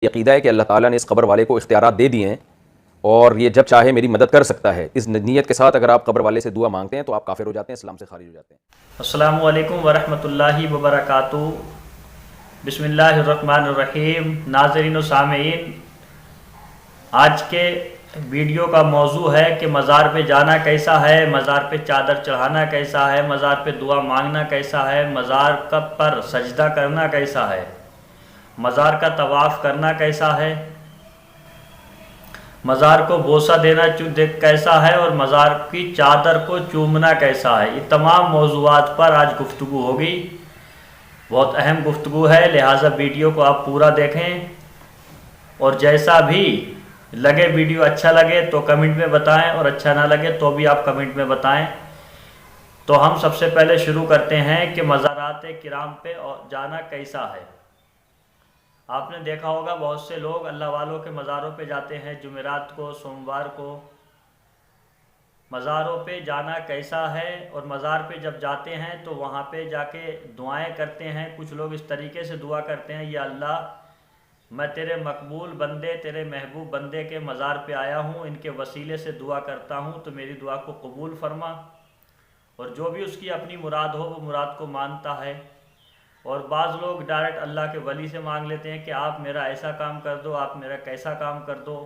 عقیدہ ہے کہ اللہ تعالیٰ نے اس قبر والے کو اختیارات دے دیے ہیں اور یہ جب چاہے میری مدد کر سکتا ہے. اس نیت کے ساتھ اگر آپ قبر والے سے دعا مانگتے ہیں تو آپ کافر ہو جاتے ہیں, اسلام سے خارج ہو جاتے ہیں. السلام علیکم ورحمۃ اللہ وبرکاتہ. بسم اللہ الرحمن الرحیم. ناظرین و سامعین, آج کے ویڈیو کا موضوع ہے کہ مزار پہ جانا کیسا ہے, مزار پہ چادر چڑھانا کیسا ہے, مزار پہ دعا مانگنا کیسا ہے, مزار پر سجدہ کرنا کیسا ہے, مزار کا طواف کرنا کیسا ہے, مزار کو بوسہ دینا کیسا ہے, اور مزار کی چادر کو چومنا کیسا ہے. یہ تمام موضوعات پر آج گفتگو ہوگی. بہت اہم گفتگو ہے, لہٰذا ویڈیو کو آپ پورا دیکھیں, اور جیسا بھی لگے, ویڈیو اچھا لگے تو کمنٹ میں بتائیں, اور اچھا نہ لگے تو بھی آپ کمنٹ میں بتائیں. تو ہم سب سے پہلے شروع کرتے ہیں کہ مزارات کرام پہ جانا کیسا ہے. آپ نے دیکھا ہوگا بہت سے لوگ اللہ والوں کے مزاروں پہ جاتے ہیں جمعرات کو, سوموار کو. مزاروں پہ جانا کیسا ہے, اور مزار پہ جب جاتے ہیں تو وہاں پہ جا کے دعائیں کرتے ہیں. کچھ لوگ اس طریقے سے دعا کرتے ہیں, یا اللہ میں تیرے مقبول بندے, تیرے محبوب بندے کے مزار پہ آیا ہوں, ان کے وسیلے سے دعا کرتا ہوں تو میری دعا کو قبول فرما. اور جو بھی اس کی اپنی مراد ہو وہ مراد کو مانتا ہے. اور بعض لوگ ڈائریکٹ اللہ کے ولی سے مانگ لیتے ہیں کہ آپ میرا ایسا کام کر دو, آپ میرا کیسا کام کر دو.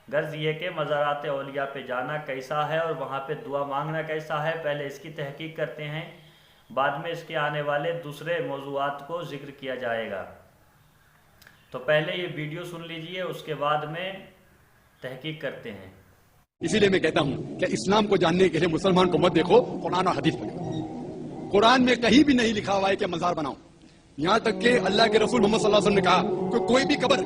غرض یہ کہ مزارات اولیاء پہ جانا کیسا ہے اور وہاں پہ دعا مانگنا کیسا ہے, پہلے اس کی تحقیق کرتے ہیں, بعد میں اس کے آنے والے دوسرے موضوعات کو ذکر کیا جائے گا. تو پہلے یہ ویڈیو سن لیجئے, اس کے بعد میں تحقیق کرتے ہیں. اسی لیے میں کہتا ہوں کہ اسلام کو جاننے کے لیے مسلمان کو مت دیکھو, قرآن اور حدیث پڑھو. قرآن میں کہیں بھی نہیں لکھا ہوا ہے کہ مزار بناؤ. یہاں تک کہ اللہ کے رسول محمد صلی اللہ علیہ وسلم نے کہا کہ کوئی بھی قبر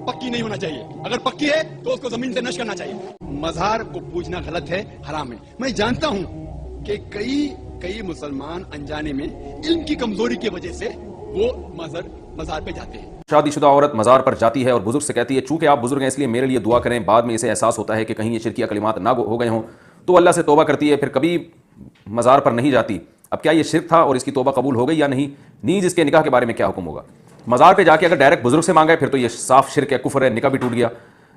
پکی نہیں ہونا چاہیے, اگر پکی ہے تو اس کو زمین سے نشر کرنا چاہیے. مزار کو پوجنا غلط ہے, حرام ہے. میں جانتا ہوں کہ کئی مسلمان انجانے میں علم کی کمزوری کی وجہ سے وہ مزار پہ جاتے ہیں. شادی شدہ عورت مزار پر جاتی ہے اور بزرگ سے کہتی ہے چونکہ آپ بزرگ ہیں اس لیے میرے لیے دعا کریں. بعد میں اسے احساس ہوتا ہے کہ کہیں یہ شرکیہ کلمات نہ ہو گئے ہوں تو اللہ سے توبہ کرتی ہے, پھر کبھی مزار پر نہیں جاتی. اب کیا یہ شرک تھا اور اس کی توبہ قبول ہو گئی یا نہیں؟ نیز اس کے نکاح کے بارے میں کیا حکم ہوگا؟ مزار پہ جا کے اگر ڈائریکٹ بزرگ سے مانگا ہے پھر تو یہ صاف شرک ہے, کفر ہے, نکاح بھی ٹوٹ گیا.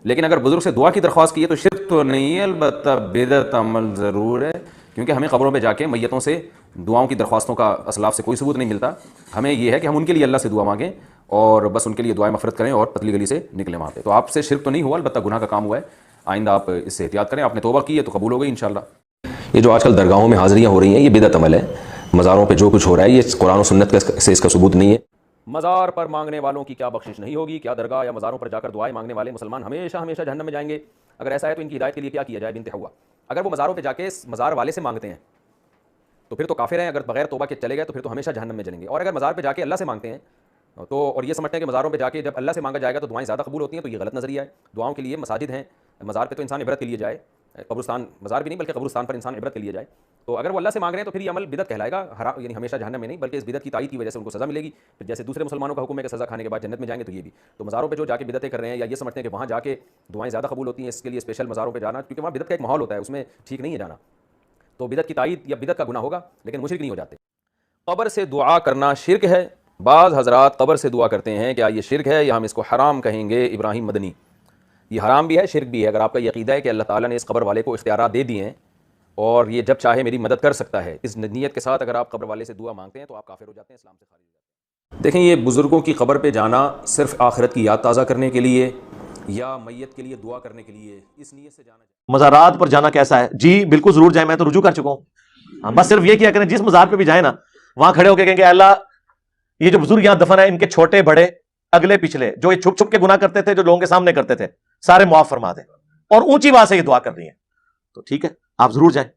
لیکن اگر بزرگ سے دعا کی درخواست کی ہے تو شرک تو نہیں ہے, البتہ بدعت عمل ضرور ہے, کیونکہ ہمیں قبروں پہ جا کے میتوں سے دعاؤں کی درخواستوں کا اسلاف سے کوئی ثبوت نہیں ملتا. ہمیں یہ ہے کہ ہم ان کے لیے اللہ سے دعا مانگیں اور بس ان کے لیے دعائیں مغفرت کریں اور پتلی گلی سے نکلیں وہاں پہ. تو آپ سے شرک تو نہیں ہوا, البتہ گناہ کا کام ہوا ہے. آئندہ آپ اس سے احتیاط کریں. آپ نے توبہ کی ہے تو قبول ہو گئی انشاءاللہ. یہ جو آج کل درگاہوں میں حاضریاں ہو رہی ہیں یہ بدعت عمل ہے. مزاروں پہ جو کچھ ہو رہا ہے یہ قرآن و سنت سے اس کا ثبوت نہیں ہے. مزار پر مانگنے والوں کی کیا بخشش نہیں ہوگی؟ کیا درگاہ یا مزاروں پر جا کر دعائیں مانگنے والے مسلمان ہمیشہ ہمیشہ جہنم میں جائیں گے؟ اگر ایسا ہے تو ان کی ہدایت کے لیے کیا کیا جائے؟ بنت حوا. اگر وہ مزاروں پہ جا کے مزار والے سے مانگتے ہیں تو پھر تو کافر ہیں. اگر بغیر توبہ کے چلے گئے تو پھر تو ہمیشہ جہنم میں جلیں گے. اور اگر مزار پہ جا کے اللہ سے مانگتے ہیں تو اور یہ سمجھتے ہیں کہ مزاروں پہ جا کے جب اللہ سے مانگا جائے گا تو دعائیں زیادہ قبول ہوتی ہیں, تو یہ غلط نظریہ ہے. دعاؤں کے لیے مساجد ہیں, مزار پہ تو انسان عبرت کے لیے جائے, قبرستان مزار بھی نہیں بلکہ قبرستان پر انسان عبرت کے لیے جائے. تو اگر وہ اللہ سے مانگ رہے ہیں تو پھر یہ عمل بدعت کہلائے گا, حرام یعنی ہمیشہ جہنم میں نہیں بلکہ اس بدعت کی تائید کی وجہ سے ان کو سزا ملے گی. پھر جیسے دوسرے مسلمانوں کا حکم ہے کہ سزا کھانے کے بعد جنت میں جائیں گے, تو یہ بھی. تو مزاروں پہ جو جا کے بدعتیں کر رہے ہیں یا یہ سمجھتے ہیں کہ وہاں جا کے دعائیں زیادہ قبول ہوتی ہیں, اس کے لیے اسپیشل مزاروں پہ جانا, کیونکہ وہاں بدعت کا ایک ماحول ہوتا ہے, اس میں ٹھیک نہیں ہے جانا. تو بدعت کی تائید یا بدعت کا گناہ ہوگا لیکن مشرک نہیں ہو جاتے. قبر سے دعا کرنا شرک ہے. بعض حضرات قبر سے دعا کرتے ہیں, کیا یہ شرک ہے یا ہم اس کو حرام کہیں گے؟ ابراہیم مدنی. یہ حرام بھی ہے, شرک بھی ہے. اگر آپ کا یہ عقیدہ ہے کہ اللہ تعالیٰ نے اس قبر والے کو اختیارات دے دیے ہیں اور یہ جب چاہے میری مدد کر سکتا ہے, اس نیت کے ساتھ اگر آپ قبر والے سے دعا مانگتے ہیں تو آپ کافر ہو جاتے ہیں, اسلام سے خارج ہو جاتے ہیں. دیکھیں, یہ بزرگوں کی قبر پہ جانا صرف آخرت کی یاد تازہ کرنے کے لیے یا میت کے لیے دعا کرنے کے لیے, اس نیت سے جانا. مزارات پر جانا کیسا ہے؟ جی بالکل ضرور جائیں, میں تو رجوع کر چکا ہوں. بس صرف یہ کیا کریں, جس مزار پہ بھی جائیں نا وہاں کھڑے ہو کے کہیں کہ اللہ یہ جو بزرگ یہاں دفن ہے ان کے چھوٹے بڑے اگلے پچھلے جو یہ چھپ چھپ کے گناہ کرتے تھے, جو لوگوں کے سامنے کرتے تھے, سارے معاف فرما دیں. اور اونچی آواز سے یہ دعا کر رہی ہیں تو ٹھیک ہے, آپ ضرور جائیں.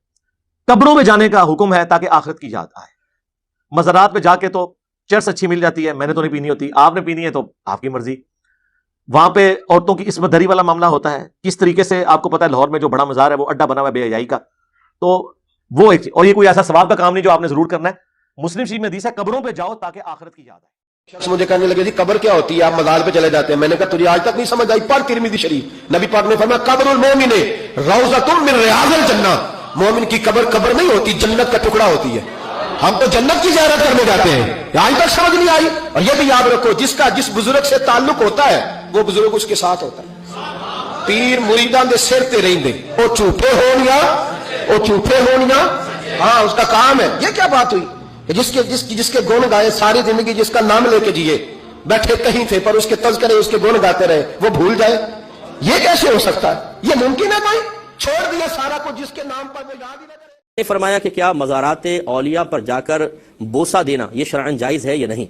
قبروں میں جانے کا حکم ہے تاکہ آخرت کی یاد آئے. مزارات پہ جا کے تو چرس اچھی مل جاتی ہے, میں نے تو نہیں پینی ہوتی, آپ نے پینی ہے تو آپ کی مرضی. وہاں پہ عورتوں کی عصمت دری والا معاملہ ہوتا ہے. کس طریقے سے آپ کو پتا ہے لاہور میں جو بڑا مزار ہے وہ اڈا بنا ہوا ہے بے حیائی کا, تو وہ ایک چیز. اور یہ کوئی ایسا ثواب کا کام نہیں جو آپ نے ضرور کرنا ہے. مسلم شریف میں حدیث ہے قبروں پہ جاؤ تاکہ آخرت کی یاد آئے. شخص مجھے کہنے لگے جی قبر کیا ہوتی ہے, آپ مزار پہ چلے جاتے ہیں. میں نے کہا تجھے آج تک نہیں سمجھ آئی؟ پڑھ ترمذی شریف, نبی پاک نے فرمایا قبر المومن روضۃ من ریاض الجنہ. مومن کی قبر قبر نہیں ہوتی, جنت کا ٹکڑا ہوتی ہے. ہم تو جنت کی زیارت کرنے جاتے ہیں, آج تک سمجھ نہیں آئی. اور یہ بھی یاد رکھو, جس بزرگ سے تعلق ہوتا ہے وہ بزرگ اس کے ساتھ ہوتا ہے. پیر مریداں دے سر تے رہندے او جھوٹے ہون یا ہاں اس کا کام ہے. یہ کیا بات ہوئی کہ جس کے گن گائے ساری زندگی, جس کا نام لے کے جیے, بیٹھے کہیں تھے پر اس کے تذکرے اس کے گن گاتے رہے, وہ بھول جائے؟ یہ کیسے ہو سکتا ہے؟ یہ ممکن ہے بھائی؟ چھوڑ دیا سارا کچھ جس کے نام پر وہ یاد ہی نہ کرے. نے فرمایا کہ کیا مزارات اولیاء پر جا کر بوسہ دینا یہ شرعاً جائز ہے یا نہیں؟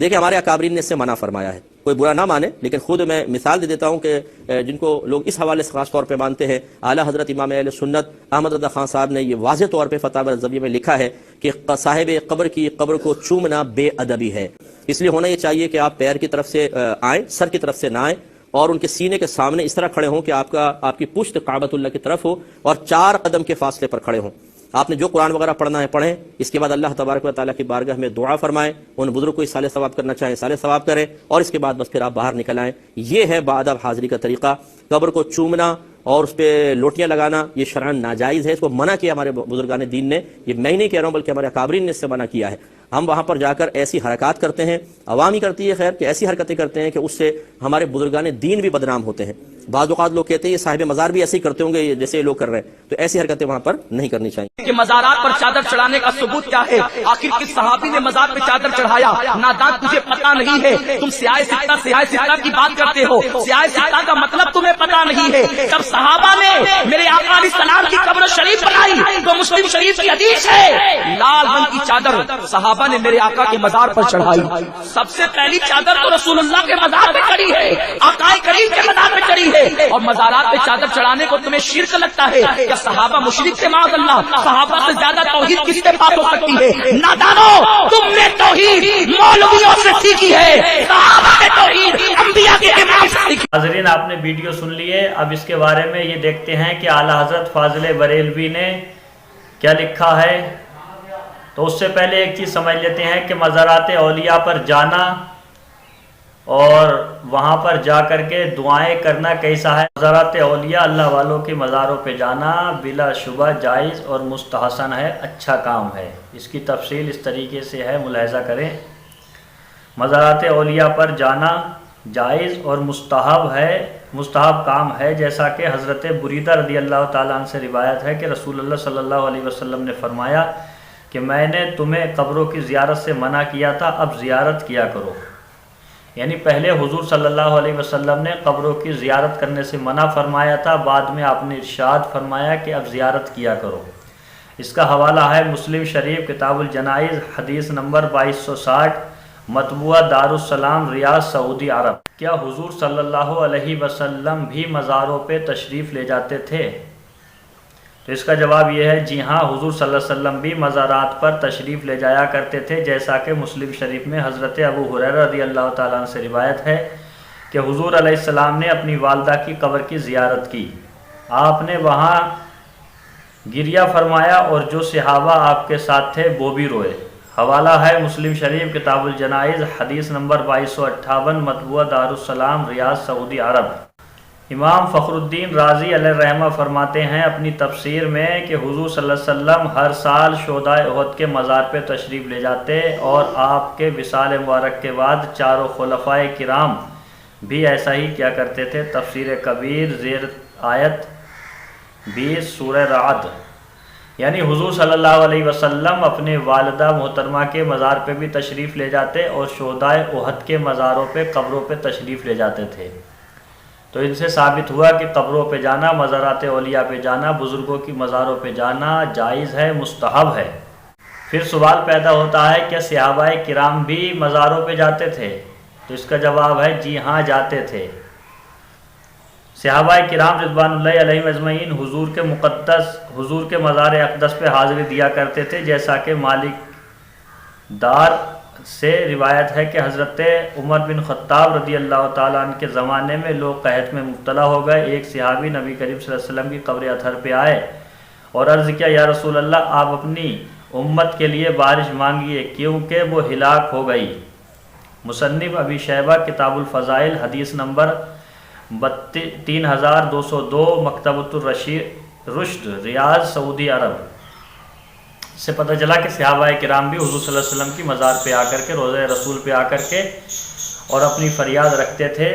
دیکھیں ہمارے اکابرین نے اس سے منع فرمایا ہے. کوئی برا نہ مانے, لیکن خود میں مثال دے دیتا ہوں کہ جن کو لوگ اس حوالے سے خاص طور پہ مانتے ہیں, اعلیٰ حضرت امام اہل سنت احمد رضا خان صاحب نے یہ واضح طور پہ فتاوی رضویہ میں لکھا ہے کہ صاحب قبر کی قبر کو چومنا بے ادبی ہے. اس لیے ہونا یہ چاہیے کہ آپ پیر کی طرف سے آئیں, سر کی طرف سے نہ آئیں, اور ان کے سینے کے سامنے اس طرح کھڑے ہوں کہ آپ کی پشت کعبۃ اللہ کی طرف ہو, اور 4 قدم کے فاصلے پر کھڑے ہوں. آپ نے جو قرآن وغیرہ پڑھنا ہے پڑھیں, اس کے بعد اللہ تبارک و تعالیٰ کی بارگاہ میں دعا فرمائیں, ان بزرگ کو اصالہ ثواب کرنا چاہیں اصالہ ثواب کریں, اور اس کے بعد بس پھر آپ باہر نکل آئیں. یہ ہے بادب حاضری کا طریقہ. قبر کو چومنا اور اس پہ لوٹیاں لگانا یہ شرعاً ناجائز ہے. اس کو منع کیا ہمارے بزرگان دین نے. یہ میں نہیں کہہ رہا ہوں بلکہ ہمارے اکابرین نے اس سے منع کیا ہے. ہم وہاں پر جا کر ایسی حرکات کرتے ہیں, عوام ہی کرتی ہے خیر, کہ ایسی حرکتیں کرتے ہیں کہ اس سے ہمارے بزرگان دین بھی بدنام ہوتے ہیں. بعض اوقات لوگ کہتے ہیں یہ صاحب مزار بھی ایسے ہی کرتے ہوں گے جیسے یہ لوگ کر رہے ہیں, تو ایسی حرکتیں وہاں پر نہیں کرنی چاہیے. کہ مزارات پر چادر چڑھانے کا ثبوت کیا ہے؟ آخر کس صحابی نے مزار پہ چادر چڑھایا؟ نادان تجھے پتا نہیں ہے. تم سیاہ ستہ کی بات کرتے ہو. سیاہ ستہ کا مطلب تمہیں پتا نہیں ہے. جب صحابہ نے میرے آقا علیہ السلام کی قبر شریف بنائی تو مسلم شریف کی حدیث ہے, لال رنگ کی چادر صحابہ نے میرے آقا کے مزار پر چڑھائی. سب سے پہلی چادر تو رسول اللہ کے مزار پہ چڑھی ہے, آقا کریم کے مزار پہ چڑھی ہے. اور مزارات پہ چادر چڑھانے کو تمہیں شرک لگتا ہے کہ صحابہ مشرک سے معاذ اللہ, صحابہ سے زیادہ توحید کس سے پاک ہو سکتی ہے؟ نادانو, تم نے توحید مولویوں سے سیکھی ہے, صحابہ نے توحید انبیاء کے امام سے سیکھی. حاضرین, آپ نے ویڈیو سن لیے. اب اس کے بارے میں یہ دیکھتے ہیں کہ اعلیٰ حضرت فاضل بریلوی نے کیا لکھا ہے. تو اس سے پہلے ایک چیز سمجھ لیتے ہیں کہ مزارات اولیاء پر جانا اور وہاں پر جا کر کے دعائیں کرنا کیسا ہے. مزارات اولیاء اللہ والوں کے مزاروں پہ جانا بلا شبہ جائز اور مستحسن ہے, اچھا کام ہے. اس کی تفصیل اس طریقے سے ہے, ملاحظہ کریں. مزارات اولیاء پر جانا جائز اور مستحب کام ہے, جیسا کہ حضرت بریدہ رضی اللہ تعالیٰ عنہ سے روایت ہے کہ رسول اللہ صلی اللہ علیہ وسلم نے فرمایا کہ میں نے تمہیں قبروں کی زیارت سے منع کیا تھا, اب زیارت کیا کرو. یعنی پہلے حضور صلی اللہ علیہ وسلم نے قبروں کی زیارت کرنے سے منع فرمایا تھا, بعد میں آپ نے ارشاد فرمایا کہ اب زیارت کیا کرو. اس کا حوالہ ہے مسلم شریف کتاب الجنائز حدیث نمبر 2260, مطبوعہ دارالسلام ریاض سعودی عرب. کیا حضور صلی اللہ علیہ وسلم بھی مزاروں پہ تشریف لے جاتے تھے؟ تو اس کا جواب یہ ہے, جی ہاں, حضور صلی اللہ علیہ وسلم بھی مزارات پر تشریف لے جایا کرتے تھے, جیسا کہ مسلم شریف میں حضرت ابو ہریرہ رضی اللہ تعالیٰ عنہ سے روایت ہے کہ حضور علیہ السلام نے اپنی والدہ کی قبر کی زیارت کی. آپ نے وہاں گریہ فرمایا اور جو صحابہ آپ کے ساتھ تھے وہ بھی روئے. حوالہ ہے مسلم شریف کتاب الجنائز حدیث نمبر 2258, مطبوعہ دارالسلام ریاض سعودی عرب. امام فخر الدین رازی علیہ الرحمہ فرماتے ہیں اپنی تفسیر میں کہ حضور صلی اللہ علیہ وسلم ہر سال شہداء احد کے مزار پہ تشریف لے جاتے, اور آپ کے وصال مبارک کے بعد چاروں خلفائے کرام بھی ایسا ہی کیا کرتے تھے. تفسیر کبیر زیر آیت 20 سورہ رعد. یعنی حضور صلی اللہ علیہ وسلم اپنے والدہ محترمہ کے مزار پہ بھی تشریف لے جاتے اور شہداء احد کے مزاروں پہ قبروں پہ تشریف لے جاتے تھے. تو ان سے ثابت ہوا کہ قبروں پہ جانا, مزارات اولیاء پہ جانا, بزرگوں کی مزاروں پہ جانا جائز ہے, مستحب ہے. پھر سوال پیدا ہوتا ہے کہ صحابہ کرام بھی مزاروں پہ جاتے تھے؟ تو اس کا جواب ہے جی ہاں, جاتے تھے. صحابہ کرام رضوان اللہ علیہم اجمعین حضور کے مزار اقدس پہ حاضری دیا کرتے تھے, جیسا کہ مالک دار سے روایت ہے کہ حضرت عمر بن خطاب رضی اللہ تعالیٰ عنہ کے زمانے میں لوگ قحط میں مبتلا ہو گئے. ایک صحابی نبی کریم صلی اللہ علیہ وسلم کی قبر اطہر پہ آئے اور عرض کیا, یا رسول اللہ, آپ اپنی امت کے لیے بارش مانگیے کیونکہ وہ ہلاک ہو گئی. مصنف ابی شیبہ کتاب الفضائل حدیث نمبر 3202, مکتبۃ الرشد ریاض سعودی عرب. سے پتہ چلا کہ صحابہ کرام بھی حضور صلی اللہ علیہ وسلم کی مزار پہ آ کر کے, روضہ رسول پہ آ کر کے اور اپنی فریاد رکھتے تھے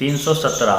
317,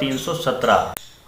317।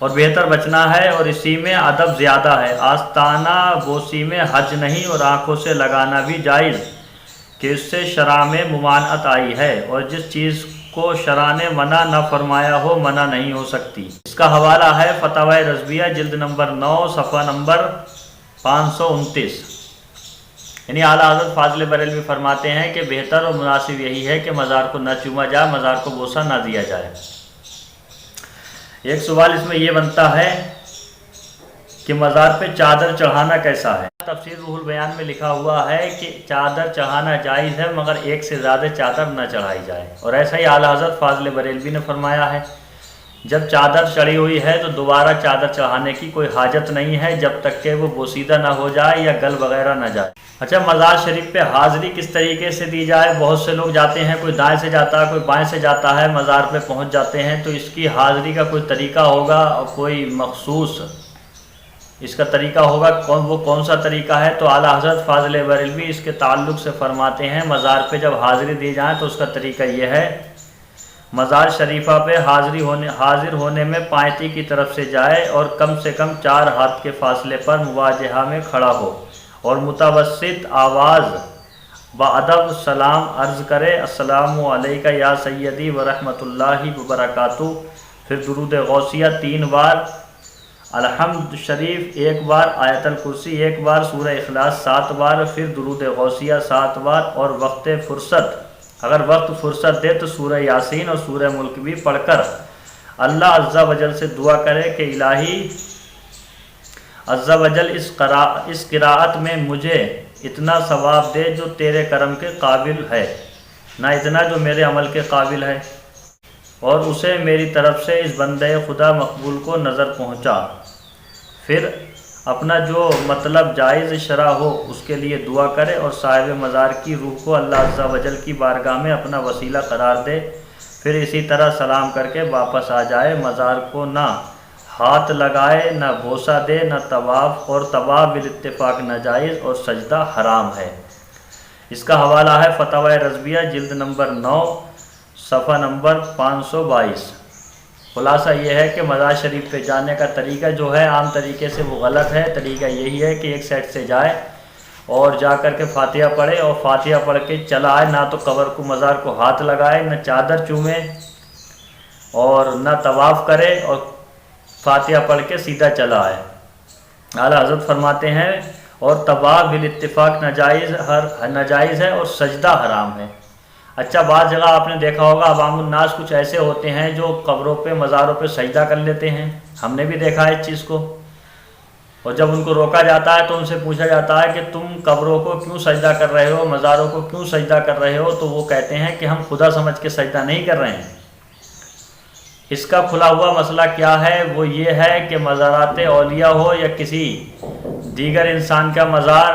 اور بہتر بچنا ہے، اور اسی میں ادب زیادہ ہے۔ آستانہ بوسی میں حج نہیں، اور آنکھوں سے لگانا بھی جائز کہ اس سے شرع میں ممانعت آئی ہے، اور جس چیز کو شرع نے منع نہ فرمایا ہو منع نہیں ہو سکتی۔ اس کا حوالہ ہے فتاوی رضویہ جلد نمبر 9 صفحہ نمبر 529۔ یعنی اعلیٰ حضرت فاضل بریلوی فرماتے ہیں کہ بہتر اور مناسب یہی ہے کہ مزار کو نہ چوما جائے، مزار کو بوسہ نہ دیا جائے۔ ایک سوال اس میں یہ بنتا ہے کہ مزار پہ چادر چڑھانا کیسا ہے؟ تفسیر روح البیان میں لکھا ہوا ہے کہ چادر چڑھانا جائز ہے، مگر ایک سے زیادہ چادر نہ چڑھائی جائے، اور ایسا ہی اعلیٰ حضرت فاضل بریلوی نے فرمایا ہے جب چادر چڑھی ہوئی ہے تو دوبارہ چادر چڑھانے کی کوئی حاجت نہیں ہے جب تک کہ وہ بوسیدہ نہ ہو جائے یا گل وغیرہ نہ جائے۔ اچھا، مزار شریف پہ حاضری کس طریقے سے دی جائے؟ بہت سے لوگ جاتے ہیں، کوئی دائیں سے جاتا ہے، کوئی بائیں سے جاتا ہے، مزار پہ پہنچ جاتے ہیں، تو اس کی حاضری کا کوئی طریقہ ہوگا اور کوئی مخصوص اس کا طریقہ ہوگا، وہ کون سا طریقہ ہے؟ تو اعلیٰ حضرت فاضل بریلوی اس کے تعلق سے فرماتے ہیں مزار پہ جب حاضری دی جائے تو اس کا طریقہ یہ ہے، مزار شریفہ پہ حاضر ہونے میں پائتی کی طرف سے جائے اور کم سے کم 4 ہاتھ کے فاصلے پر مواجہہ میں کھڑا ہو اور متوسط آواز بادب سلام عرض کرے، السلام علیکہ یا سیدی ورحمۃ اللہ وبرکاتہ، پھر درود غوثیہ 3 بار، الحمد شریف 1 بار، آیت الکرسی 1 بار، سورہ اخلاص 7 بار، پھر درود غوثیہ 7 بار، اور وقت فرصت اگر وقت فرصت دے تو سورہ یاسین اور سورہ ملک بھی پڑھ کر اللہ عز و جل سے دعا کرے کہ الہی عز و جل اس قراءت میں مجھے اتنا ثواب دے جو تیرے کرم کے قابل ہے، نہ اتنا جو میرے عمل کے قابل ہے، اور اسے میری طرف سے اس بندے خدا مقبول کو نظر پہنچا۔ پھر اپنا جو مطلب جائز شرع ہو اس کے لیے دعا کرے اور صاحب مزار کی روح کو اللہ عز و جل کی بارگاہ میں اپنا وسیلہ قرار دے، پھر اسی طرح سلام کر کے واپس آ جائے۔ مزار کو نہ ہاتھ لگائے، نہ بوسہ دے، نہ طواف، اور طواف بالاتفاق ناجائز اور سجدہ حرام ہے۔ اس کا حوالہ ہے فتاوی رضویہ جلد نمبر 9 صفحہ نمبر 522۔ خلاصہ یہ ہے کہ مزار شریف پہ جانے کا طریقہ جو ہے عام طریقے سے وہ غلط ہے۔ طریقہ یہی ہے کہ ایک سائڈ سے جائے اور جا کر کے فاتحہ پڑھے اور فاتحہ پڑھ کے چلا آئے، نہ تو قبر کو مزار کو ہاتھ لگائے، نہ چادر چومے اور نہ طواف کرے، اور فاتحہ پڑھ کے سیدھا چلا آئے۔ اعلیٰ حضرت فرماتے ہیں اور طواف بالاتفاق ناجائز ہے اور سجدہ حرام ہے۔ اچھا، بعض جگہ آپ نے دیکھا ہوگا عوام الناس کچھ ایسے ہوتے ہیں جو قبروں پہ مزاروں پہ سجدہ کر لیتے ہیں، ہم نے بھی دیکھا ہے اس چیز کو، اور جب ان کو روکا جاتا ہے تو ان سے پوچھا جاتا ہے کہ تم قبروں کو کیوں سجدہ کر رہے ہو، مزاروں کو کیوں سجدہ کر رہے ہو، تو وہ کہتے ہیں کہ ہم خدا سمجھ کے سجدہ نہیں کر رہے ہیں۔ اس کا کھلا ہوا مسئلہ کیا ہے؟ وہ یہ ہے کہ مزارات اولیاء ہو یا کسی دیگر انسان کا مزار،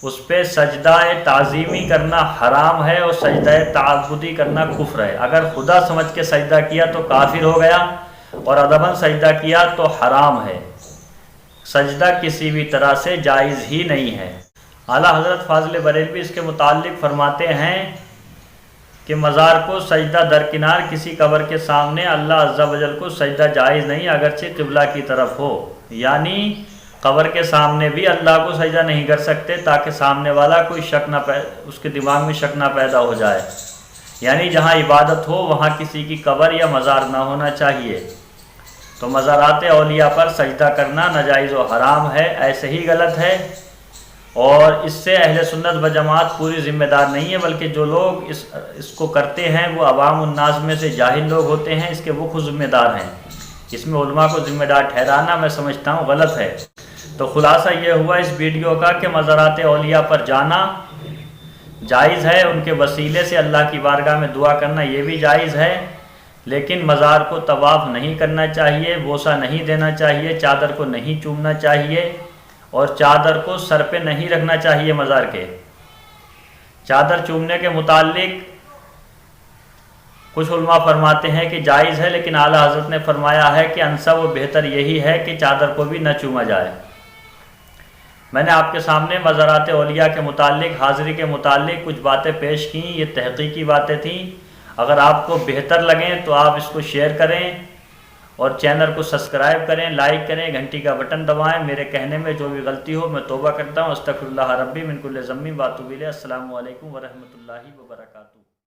اس پہ سجدہ تعظیمی کرنا حرام ہے اور سجدہ تعبدی کرنا کفر ہے۔ اگر خدا سمجھ کے سجدہ کیا تو کافر ہو گیا، اور ادباً سجدہ کیا تو حرام ہے۔ سجدہ کسی بھی طرح سے جائز ہی نہیں ہے۔ اعلیٰ حضرت فاضل بریلوی اس کے متعلق فرماتے ہیں کہ مزار کو سجدہ درکنار کسی قبر کے سامنے اللہ عز و جل کو سجدہ جائز نہیں، اگرچہ قبلہ کی طرف ہو، یعنی قبر کے سامنے بھی اللہ کو سجدہ نہیں کر سکتے تاکہ سامنے والا کوئی شک نہ اس کے دماغ میں شک نہ پیدا ہو جائے، یعنی جہاں عبادت ہو وہاں کسی کی قبر یا مزار نہ ہونا چاہیے۔ تو مزارات اولیاء پر سجدہ کرنا ناجائز و حرام ہے، ایسے ہی غلط ہے، اور اس سے اہل سنت و جماعت پوری ذمہ دار نہیں ہے، بلکہ جو لوگ اس کو کرتے ہیں وہ عوام الناس میں سے جاہل لوگ ہوتے ہیں، اس کے وہ خود ذمہ دار ہیں۔ اس میں علماء کو ذمہ دار ٹھہرانا میں سمجھتا ہوں غلط ہے۔ تو خلاصہ یہ ہوا اس ویڈیو کا کہ مزارات اولیاء پر جانا جائز ہے، ان کے وسیلے سے اللہ کی بارگاہ میں دعا کرنا یہ بھی جائز ہے، لیکن مزار کو طواف نہیں کرنا چاہیے، بوسہ نہیں دینا چاہیے، چادر کو نہیں چومنا چاہیے، اور چادر کو سر پہ نہیں رکھنا چاہیے مزار کے۔ چادر چومنے کے متعلق کچھ علماء فرماتے ہیں کہ جائز ہے، لیکن اعلیٰ حضرت نے فرمایا ہے کہ انصف و بہتر یہی ہے کہ چادر کو بھی نہ چوما جائے۔ میں نے آپ کے سامنے مزارات اولیاء کے متعلق، حاضری کے متعلق کچھ باتیں پیش کیں، یہ تحقیقی باتیں تھیں۔ اگر آپ کو بہتر لگیں تو آپ اس کو شیئر کریں اور چینل کو سبسکرائب کریں، لائک کریں، گھنٹی کا بٹن دبائیں۔ میرے کہنے میں جو بھی غلطی ہو میں توبہ کرتا ہوں۔ استغفر اللہ ربی من کل ذنب و اتوب الیہ۔ السلام علیکم ورحمۃ اللہ وبرکاتہ۔